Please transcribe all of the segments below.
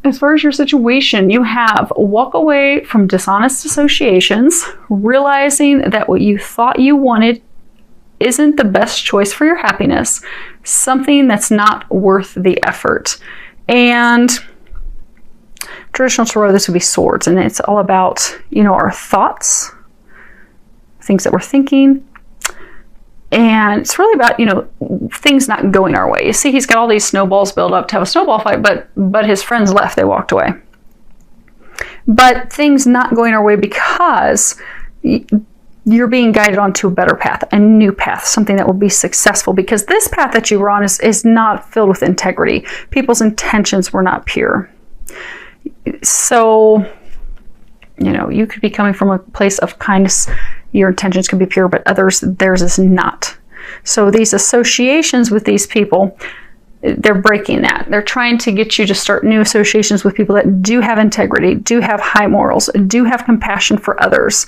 as far as your situation, you have walk away from dishonest associations, realizing that what you thought you wanted isn't the best choice for your happiness, something that's not worth the effort. And traditional tarot, this would be swords, and it's all about, our thoughts, things that we're thinking. And it's really about, things not going our way. You see, he's got all these snowballs built up to have a snowball fight, but his friends left, they walked away. But things not going our way because you're being guided onto a better path, a new path, something that will be successful, because this path that you were on is not filled with integrity. People's intentions were not pure. So, you could be coming from a place of kindness. Your intentions could be pure, but theirs is not. So these associations with these people, they're breaking that. They're trying to get you to start new associations with people that do have integrity, do have high morals, do have compassion for others,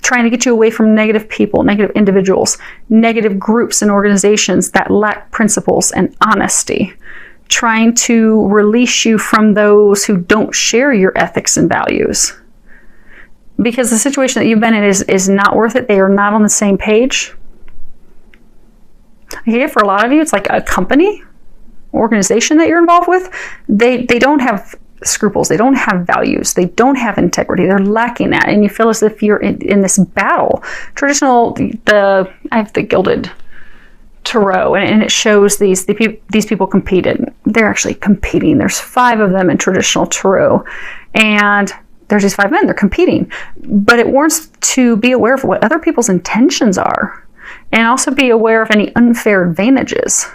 trying to get you away from negative people, negative individuals, negative groups and organizations that lack principles and honesty, trying to release you from those who don't share your ethics and values. Because the situation that you've been in is not worth it. They are not on the same page. Okay, for a lot of you, it's like a company, organization that you're involved with. They don't have scruples. They don't have values. They don't have integrity. They're lacking that. And you feel as if you're in this battle. I have the Gilded Tarot, and it shows these people competed. They're actually competing. There's 5 of them in traditional tarot. And there's these 5 men, they're competing. But it warns to be aware of what other people's intentions are, and also be aware of any unfair advantages.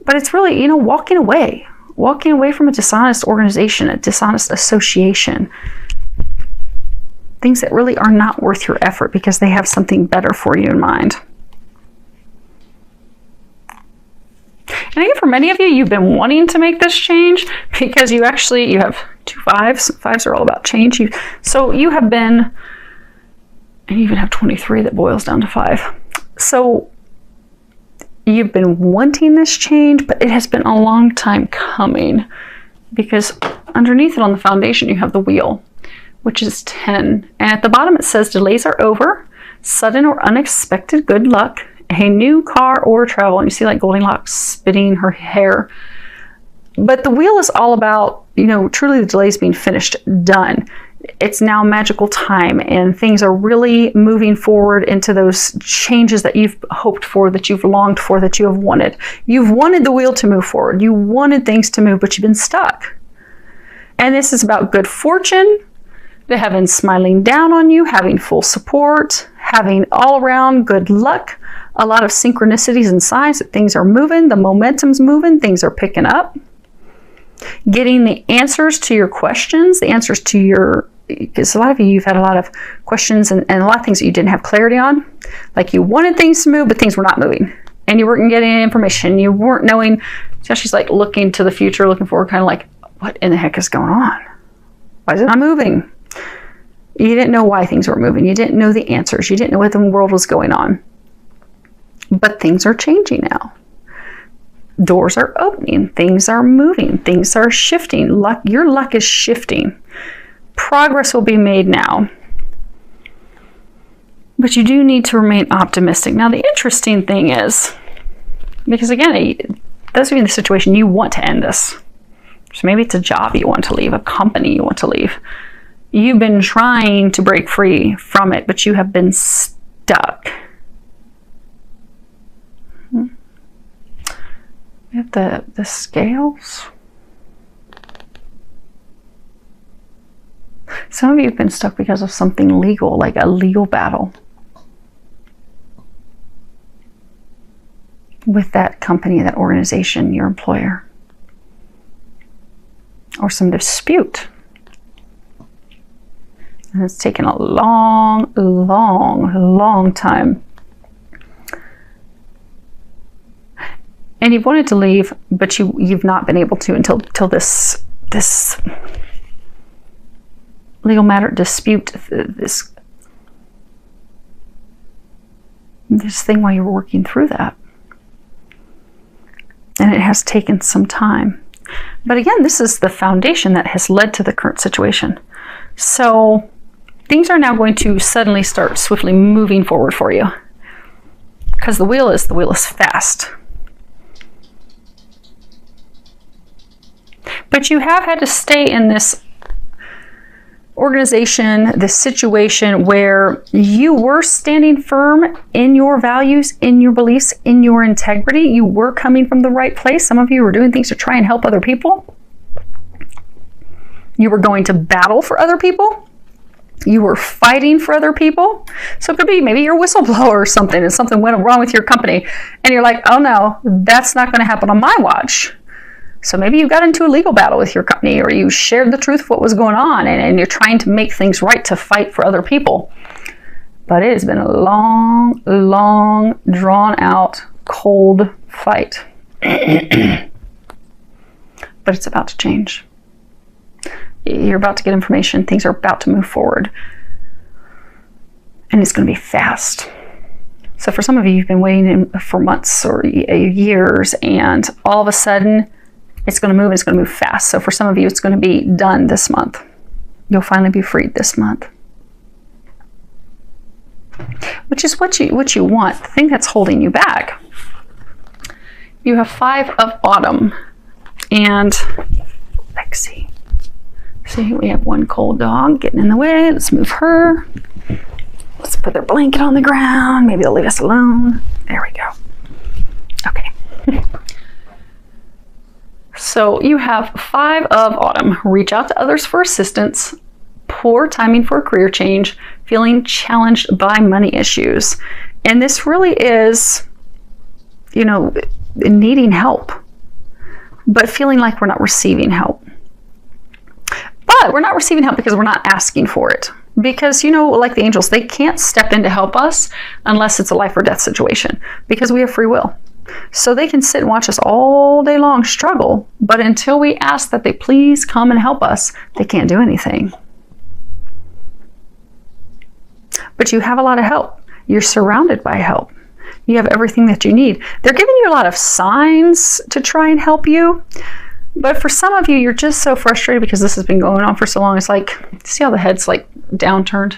But it's really, walking away from a dishonest organization, a dishonest association. Things that really are not worth your effort because they have something better for you in mind. And I think for many of you, you've been wanting to make this change because you have 2 5s. 5s are all about change. So you have been, and you even have 23 that boils down to 5. So you've been wanting this change, but it has been a long time coming, because underneath it on the foundation, you have the wheel, which is 10. And at the bottom, it says delays are over, sudden or unexpected good luck, a new car or travel. And you see like Goldilocks spitting her hair. But the wheel is all about, truly the delays being finished, done. It's now magical time, and things are really moving forward into those changes that you've hoped for, that you've longed for, that you have wanted. You've wanted the wheel to move forward. You wanted things to move, but you've been stuck. And this is about good fortune, the heavens smiling down on you, having full support, having all around good luck, a lot of synchronicities and signs that things are moving, the momentum's moving, things are picking up. Getting the answers to your questions, because a lot of you've had a lot of questions and a lot of things that you didn't have clarity on. Like you wanted things to move, but things were not moving. And you weren't getting any information. You weren't knowing, so she's like looking to the future, looking forward, kind of like, what in the heck is going on? Why is it not moving? You didn't know why things were moving. You didn't know the answers. You didn't know what the world was going on. But things are changing now. Doors are opening, things are moving, things are shifting. Your luck is shifting. Progress will be made now. But you do need to remain optimistic. Now, the interesting thing is, because again, those of you in the situation, you want to end this. So maybe it's a job you want to leave, a company you want to leave. You've been trying to break free from it, but you have been stuck. We have the scales. Some of you have been stuck because of something legal, like a legal battle with that company, that organization, your employer, or some dispute. And it's taken a long, long, long time. And you've wanted to leave, but you've not been able to until this legal matter dispute, this thing while you were working through that. And it has taken some time. But again, this is the foundation that has led to the current situation. So things are now going to suddenly start swiftly moving forward for you, because the wheel is fast. But you have had to stay in this organization, this situation where you were standing firm in your values, in your beliefs, in your integrity. You were coming from the right place. Some of you were doing things to try and help other people. You were going to battle for other people. You were fighting for other people. So it could be maybe you're a whistleblower or something, and something went wrong with your company, and you're like, oh no, that's not going to happen on my watch. So maybe you got into a legal battle with your company, or you shared the truth of what was going on, and you're trying to make things right to fight for other people. But it has been a long, long, drawn out, cold fight. But it's about to change. You're about to get information. Things are about to move forward. And it's going to be fast. So for some of you, you've been waiting for months or years, and all of a sudden, it's going to move, and it's going to move fast. So for some of you, it's going to be done this month. You'll finally be freed this month. Which is what you want, the thing that's holding you back. You have 5 of Autumn. And let's see. See, we have one cold dog getting in the way. Let's move her. Let's put their blanket on the ground. Maybe they'll leave us alone. There we go. Okay. So you have 5 of Autumn. Reach out to others for assistance. Poor timing for a career change. Feeling challenged by money issues. And this really is, needing help, but feeling like we're not receiving help. But we're not receiving help because we're not asking for it. Because, like the angels, they can't step in to help us unless it's a life or death situation, because we have free will. So they can sit and watch us all day long struggle, but until we ask that they please come and help us, they can't do anything. But you have a lot of help. You're surrounded by help. You have everything that you need. They're giving you a lot of signs to try and help you. But for some of you, you're just so frustrated because this has been going on for so long. It's like, see how the head's like downturned?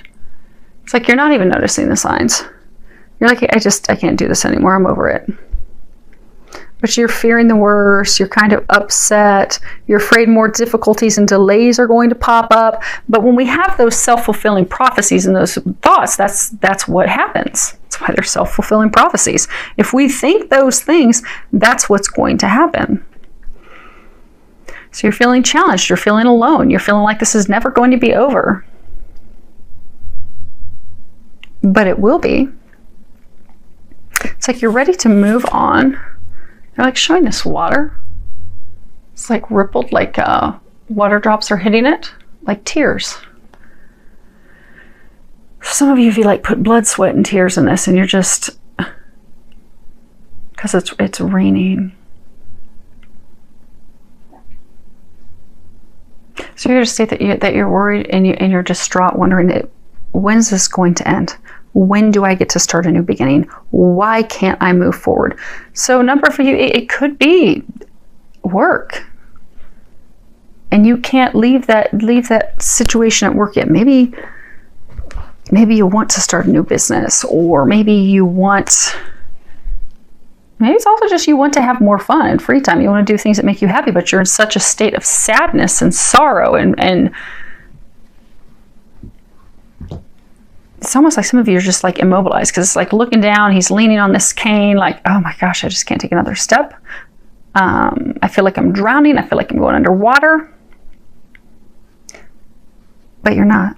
It's like you're not even noticing the signs. You're like, I can't do this anymore. I'm over it. But you're fearing the worst. You're kind of upset. You're afraid more difficulties and delays are going to pop up. But when we have those self-fulfilling prophecies and those thoughts, that's what happens. That's why they're self-fulfilling prophecies. If we think those things, that's what's going to happen. So you're feeling challenged. You're feeling alone. You're feeling like this is never going to be over. But it will be. It's like you're ready to move on. You're like showing this water. It's like rippled, like water drops are hitting it, like tears. Some of you, if you like put blood, sweat, and tears in this, and you're just, because it's raining. So you're to state that you're worried and you're distraught, wondering, when's this going to end? When do I get to start a new beginning? Why can't I move forward? So a number of you, it could be work. And you can't leave that situation at work yet. Maybe you want to start a new business, or maybe it's also just you want to have more fun and free time. You want to do things that make you happy, but you're in such a state of sadness and sorrow, and it's almost like some of you are just like immobilized, because it's like looking down, he's leaning on this cane like, oh my gosh, I just can't take another step. I feel like I'm drowning. I feel like I'm going underwater. But you're not.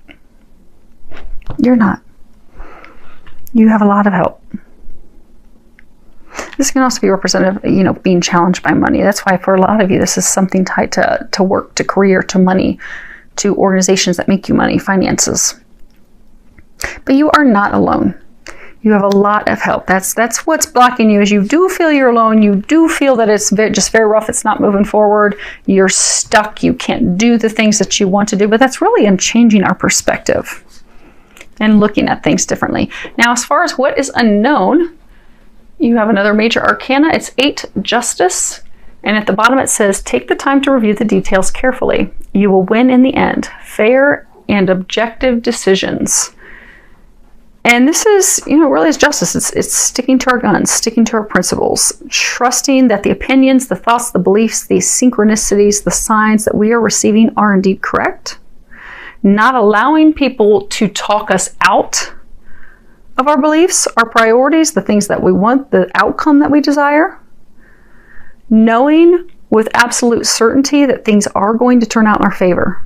You're not. You have a lot of help. This can also be representative, being challenged by money. That's why for a lot of you, this is something tied to work, to career, to money, to organizations that make you money, finances. But you are not alone. You have a lot of help. That's what's blocking you, is you do feel you're alone. You do feel that it's just very rough. It's not moving forward. You're stuck. You can't do the things that you want to do. But that's really in changing our perspective and looking at things differently. Now, as far as what is unknown, you have another major arcana. It's 8, Justice. And at the bottom it says, take the time to review the details carefully. You will win in the end. Fair and objective decisions. And this is, really is justice. It's sticking to our guns, sticking to our principles, trusting that the opinions, the thoughts, the beliefs, the synchronicities, the signs that we are receiving are indeed correct. Not allowing people to talk us out of our beliefs, our priorities, the things that we want, the outcome that we desire. Knowing with absolute certainty that things are going to turn out in our favor.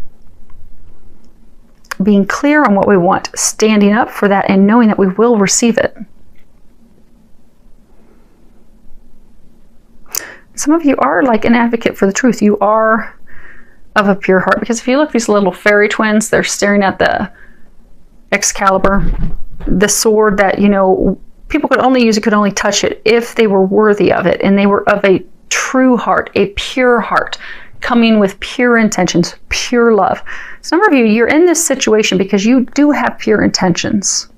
Being clear on what we want, standing up for that, and knowing that we will receive it. Some of you are like an advocate for the truth. You are of a pure heart. Because if you look, these little fairy twins, they're staring at the Excalibur, the sword that, people could only use it, could only touch it if they were worthy of it. And they were of a true heart, a pure heart, coming with pure intentions, pure love. Some of you, you're in this situation because you do have pure intentions.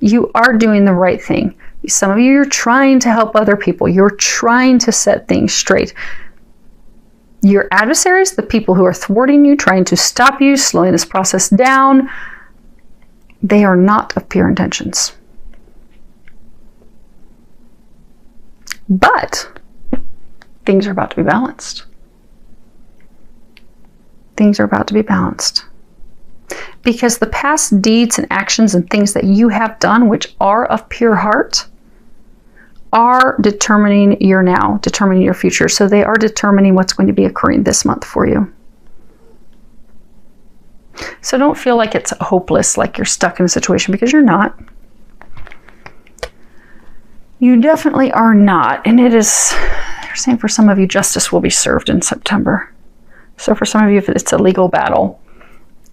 You are doing the right thing. Some of you, you're trying to help other people. You're trying to set things straight. Your adversaries, the people who are thwarting you, trying to stop you, slowing this process down, they are not of pure intentions. But things are about to be balanced. Things are about to be balanced. Because the past deeds and actions and things that you have done, which are of pure heart, are determining your now, determining your future. So they are determining what's going to be occurring this month for you. So don't feel like it's hopeless, like you're stuck in a situation, because you're not. You definitely are not. And it is, they're saying for some of you, justice will be served in September. So for some of you, if it's a legal battle,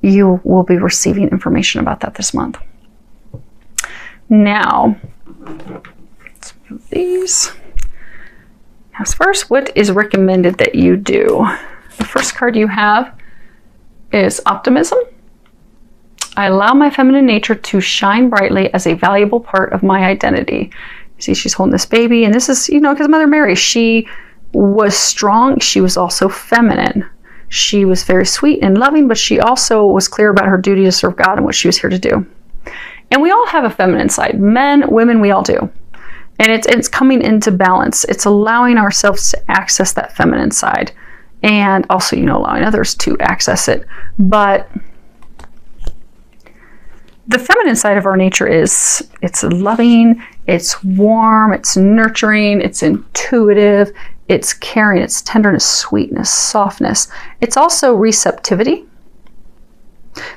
you will be receiving information about that this month. Now, let's move these. As first, what is recommended that you do? The first card you have is optimism. I allow my feminine nature to shine brightly as a valuable part of my identity. You see, she's holding this baby, and this is, because Mother Mary, she was strong. She was also feminine. She was very sweet and loving, but she also was clear about her duty to serve God and what she was here to do. And we all have a feminine side. Men, women, we all do. And it's coming into balance. It's allowing ourselves to access that feminine side. And also, allowing others to access it. But the feminine side of our nature it's loving, it's warm, it's nurturing, it's intuitive, it's caring, it's tenderness, sweetness, softness. It's also receptivity.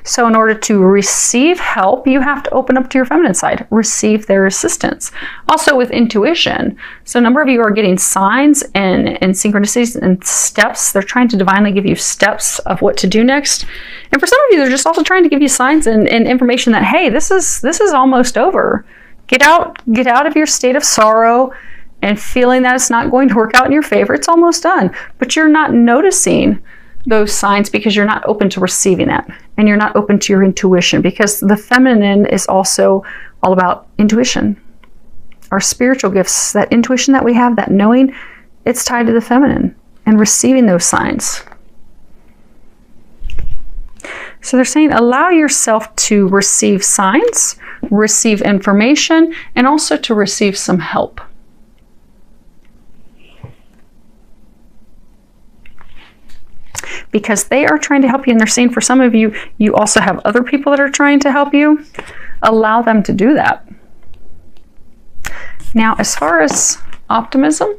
So in order to receive help, you have to open up to your feminine side, receive their assistance. Also with intuition. So a number of you are getting signs and synchronicities and steps. They're trying to divinely give you steps of what to do next. And for some of you, they're just also trying to give you signs and information that, hey, this is almost over. Get out of your state of sorrow and feeling that it's not going to work out in your favor. It's almost done. But you're not noticing those signs because you're not open to receiving that. And you're not open to your intuition, because the feminine is also all about intuition. Our spiritual gifts, that intuition that we have, that knowing, it's tied to the feminine and receiving those signs. So they're saying allow yourself to receive signs, receive information, and also to receive some help. Because they are trying to help you, and they're saying for some of you, you also have other people that are trying to help you. Allow them to do that. Now, as far as optimism,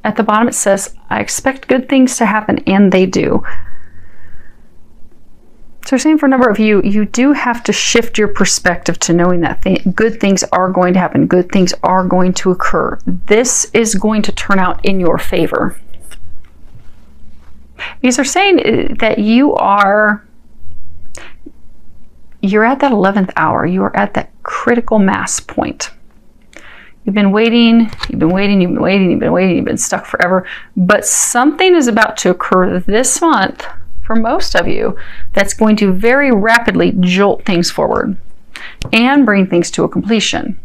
at the bottom it says, I expect good things to happen, and they do. So they're saying for a number of you, you do have to shift your perspective to knowing that good things are going to happen, good things are going to occur. This is going to turn out in your favor. Because they're saying that you're at that 11th hour. You are at that critical mass point. You've been waiting, you've been stuck forever. But something is about to occur this month for most of you that's going to very rapidly jolt things forward and bring things to a completion.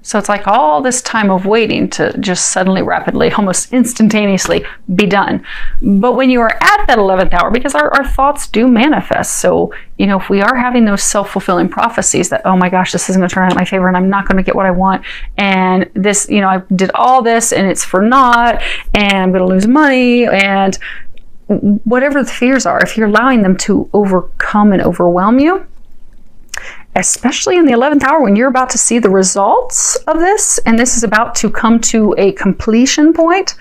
So it's like all this time of waiting to just suddenly, rapidly, almost instantaneously be done. But when you are at that 11th hour, because our thoughts do manifest. So, you know, if we are having those self-fulfilling prophecies that, oh my gosh, this isn't going to turn out in my favor and I'm not going to get what I want. And this, you know, I did all this and it's for naught and I'm going to lose money and whatever the fears are, if you're allowing them to overcome and overwhelm you, especially in the 11th hour when you're about to see the results of this, and this is about to come to a completion point,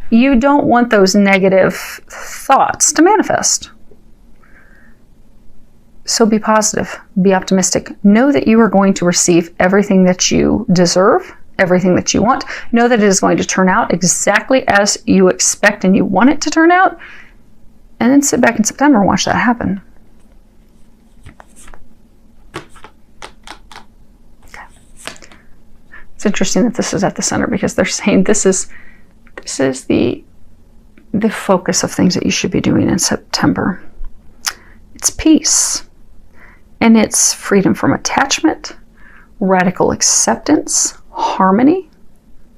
you don't want those negative thoughts to manifest. So be positive, be optimistic. Know that you are going to receive everything that you deserve, everything that you want. Know that it is going to turn out exactly as you expect and you want it to turn out. And then sit back in September and watch that happen. It's interesting that this is at the center because they're saying this is the focus of things that you should be doing in September. It's peace. And it's freedom from attachment, radical acceptance, harmony,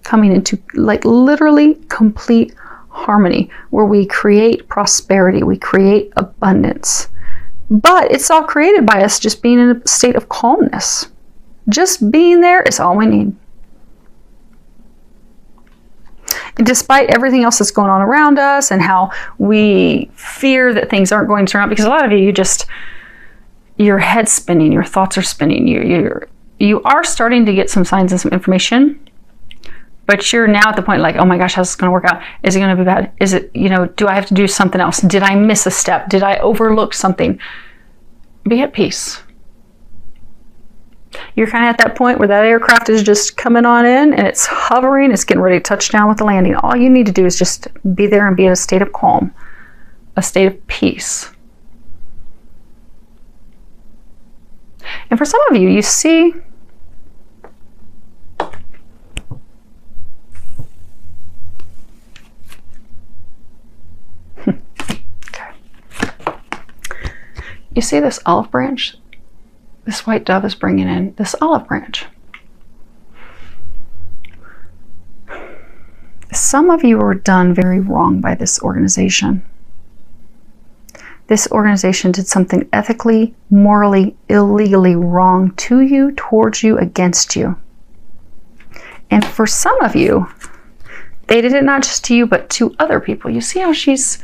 coming into like literally complete harmony where we create prosperity, we create abundance. But it's all created by us just being in a state of calmness. Just being there is all we need. And despite everything else that's going on around us and how we fear that things aren't going to turn out, because a lot of you your head's spinning, your thoughts are spinning, you are starting to get some signs and some information, but you're now at the point like, oh my gosh, how's this going to work out? Is it going to be bad? Is it, you know, do I have to do something else? Did I miss a step? Did I overlook something? Be at peace. You're kind of at that point where that aircraft is just coming on in and it's hovering, it's getting ready to touch down with the landing. All you need to do is just be there and be in a state of calm, a state of peace. And for some of you, you see you see this olive branch? This white dove is bringing in this olive branch. Some of you were done very wrong by this organization. This organization did something ethically, morally, illegally wrong to you, towards you, against you. And for some of you, they did it not just to you, but to other people. You see how it's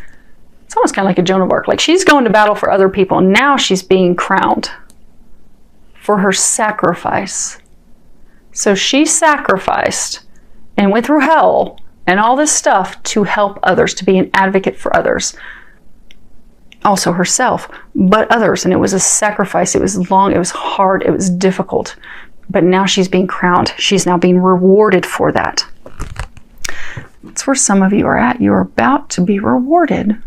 almost kind of like a Joan of Arc. Like she's going to battle for other people, and now she's being crowned for her sacrifice. So she sacrificed and went through hell and all this stuff to help others, to be an advocate for others. Also herself, but others. And it was a sacrifice. It was long, it was hard, it was difficult. But now she's being crowned. She's now being rewarded for that. That's where some of you are at. You're about to be rewarded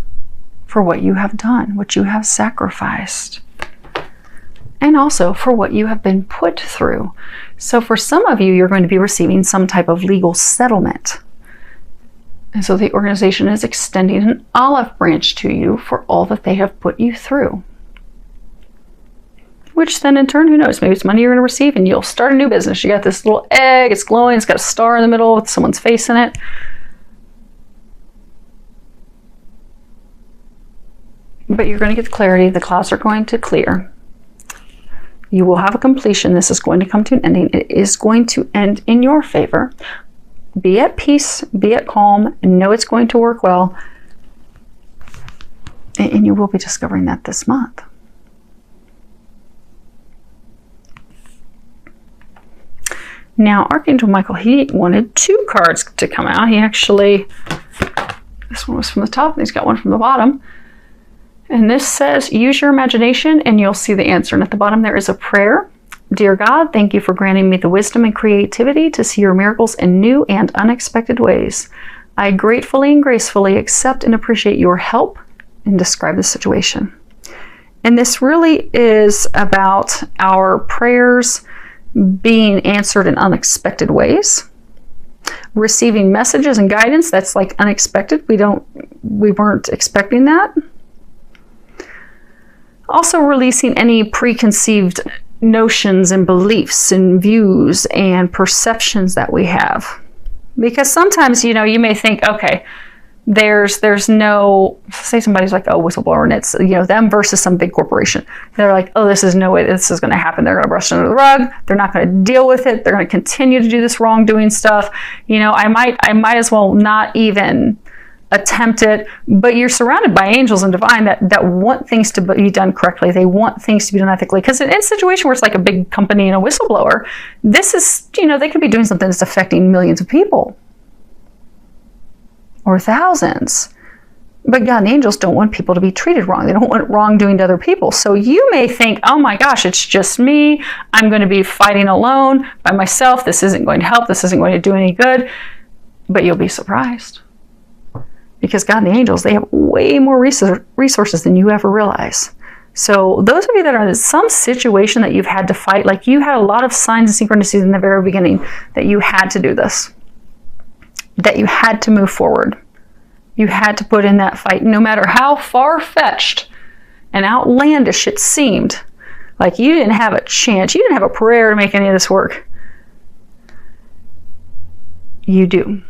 for what you have done, what you have sacrificed. And also for what you have been put through. So for some of you, you're going to be receiving some type of legal settlement. And so the organization is extending an olive branch to you for all that they have put you through. Which then in turn, who knows, maybe it's money you're going to receive and you'll start a new business. You got this little egg, it's glowing, it's got a star in the middle with someone's face in it. But you're going to get clarity, the clouds are going to clear. You will have a completion. This is going to come to an ending. It is going to end in your favor. Be at peace, be at calm, and know it's going to work well. And you will be discovering that this month. Now, Archangel Michael, he wanted 2 cards to come out. He actually, this one was from the top, and he's got one from the bottom. And this says, use your imagination and you'll see the answer. And at the bottom there is a prayer. Dear God, thank you for granting me the wisdom and creativity to see your miracles in new and unexpected ways. I gratefully and gracefully accept and appreciate your help and describe the situation. And this really is about our prayers being answered in unexpected ways. Receiving messages and guidance that's like unexpected. We weren't expecting that. Also releasing any preconceived notions and beliefs and views and perceptions that we have. Because sometimes, you know, you may think, okay, there's no, say somebody's like, oh, whistleblower, and it's, you know, them versus some big corporation. They're like, oh, this is no way this is going to happen. They're going to brush it under the rug. They're not going to deal with it. They're going to continue to do this wrongdoing stuff. You know, I might as well not even attempt it. But you're surrounded by angels and divine that want things to be done correctly. They want things to be done ethically. Because in a situation where it's like a big company and a whistleblower, this is, you know, they could be doing something that's affecting millions of people. Or thousands. But God and angels don't want people to be treated wrong. They don't want wrongdoing to other people. So you may think, oh my gosh, it's just me. I'm going to be fighting alone by myself. This isn't going to help. This isn't going to do any good. But you'll be surprised. Because God and the angels, they have way more resources than you ever realize. So those of you that are in some situation that you've had to fight, like you had a lot of signs and synchronicities in the very beginning that you had to do this. That you had to move forward. You had to put in that fight, no matter how far-fetched and outlandish it seemed. Like you didn't have a chance. You didn't have a prayer to make any of this work. You do.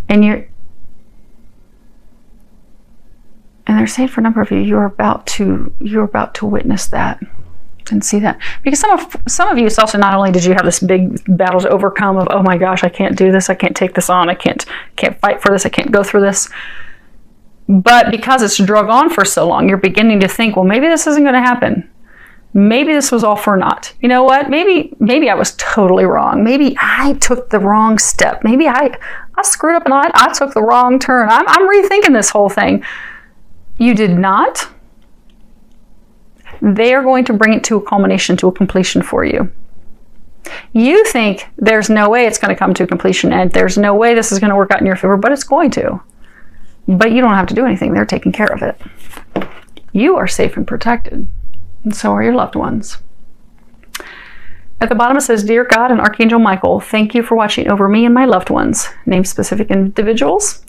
And they're saying for a number of you, you're about to witness that. And see that, because some of you, it's also not only did you have this big battle to overcome of, oh my gosh, I can't do this, I can't take this on, I can't fight for this, I can't go through this, but because it's drug on for so long, you're beginning to think, well, maybe this isn't going to happen. Maybe this was all for naught. You know what? Maybe I was totally wrong. Maybe I took the wrong step. Maybe I screwed up and I took the wrong turn. I'm rethinking this whole thing. You did not. They are going to bring it to a culmination, to a completion for you. You think there's no way it's going to come to completion and there's no way this is going to work out in your favor, but it's going to. But you don't have to do anything. They're taking care of it. You are safe and protected, and so are your loved ones. At the bottom it says, Dear God and Archangel Michael, thank you for watching over me and my loved ones. Name specific individuals.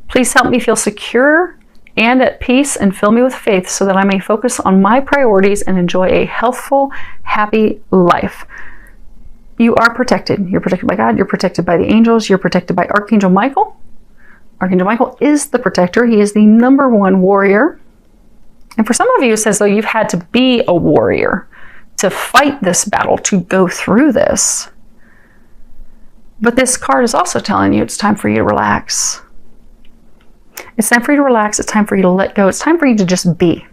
Please help me feel secure and at peace, and fill me with faith so that I may focus on my priorities and enjoy a healthful, happy life. You are protected. You're protected by God. You're protected by the angels. You're protected by Archangel Michael. Archangel Michael is the protector. He is the #1 warrior. And for some of you, it says though you've had to be a warrior to fight this battle, to go through this. But this card is also telling you it's time for you to relax. It's time for you to relax. It's time for you to let go. It's time for you to just be.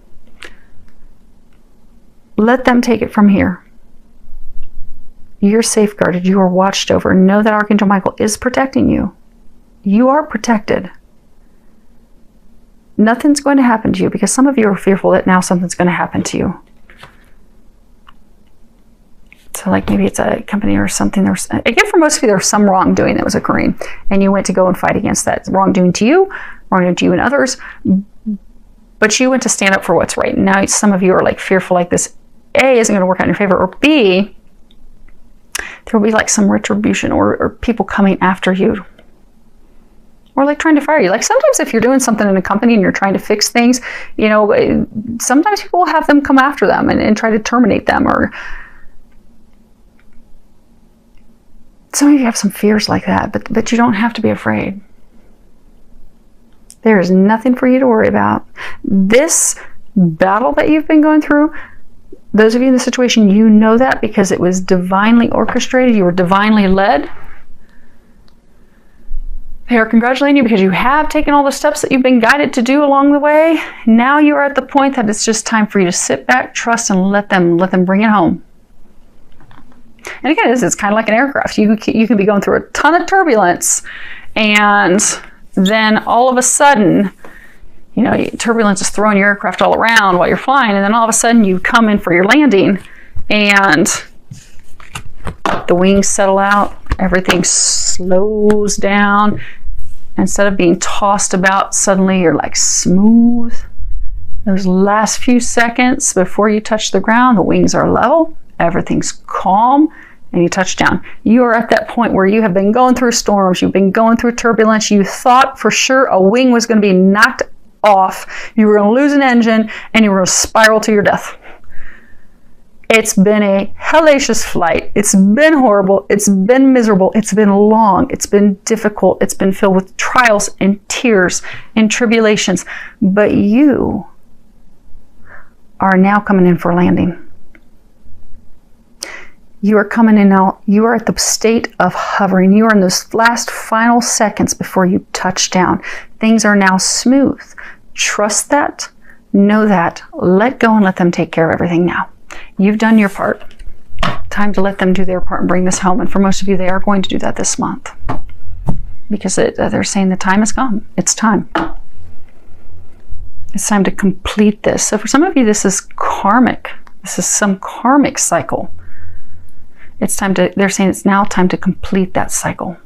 Let them take it from here. You're safeguarded. You are watched over. Know that Archangel Michael is protecting you. You are protected. Nothing's going to happen to you, because some of you are fearful that now something's going to happen to you. So like maybe it's a company or something. Again, for most of you, there's some wrongdoing that was occurring, and you went to go and fight against that wrongdoing to you and others, but you went to stand up for what's right. And now some of you are like fearful, like this A isn't going to work out in your favor, or B, there will be like some retribution or people coming after you, or like trying to fire you. Like sometimes if you're doing something in a company and you're trying to fix things, you know, sometimes people will have them come after them and try to terminate them, or some of you have some fears like that, but you don't have to be afraid. There is nothing for you to worry about. This battle that you've been going through, those of you in the situation, you know that because it was divinely orchestrated. You were divinely led. They are congratulating you because you have taken all the steps that you've been guided to do along the way. Now you are at the point that it's just time for you to sit back, trust, and let them bring it home. And again, it's kind of like an aircraft. You can be going through a ton of turbulence, and then all of a sudden, you know, turbulence is throwing your aircraft all around while you're flying, and then all of a sudden you come in for your landing, and the wings settle out, everything slows down. Instead of being tossed about, suddenly you're like smooth. Those last few seconds before you touch the ground, the wings are level, everything's calm, and you touch down. You are at that point where you have been going through storms, you've been going through turbulence, you thought for sure a wing was going to be knocked off, you were going to lose an engine, and you were going to spiral to your death. It's been a hellacious flight. It's been horrible. It's been miserable. It's been long. It's been difficult. It's been filled with trials and tears and tribulations. But you are now coming in for landing. You are coming in now. You are at the state of hovering. You are in those last final seconds before you touch down. Things are now smooth. Trust that. Know that. Let go and let them take care of everything now. You've done your part. Time to let them do their part and bring this home. And for most of you, they are going to do that this month. Because they're saying the time has come. It's time. It's time to complete this. So for some of you, this is karmic. This is some karmic cycle. It's time to, they're saying it's now time to complete that cycle.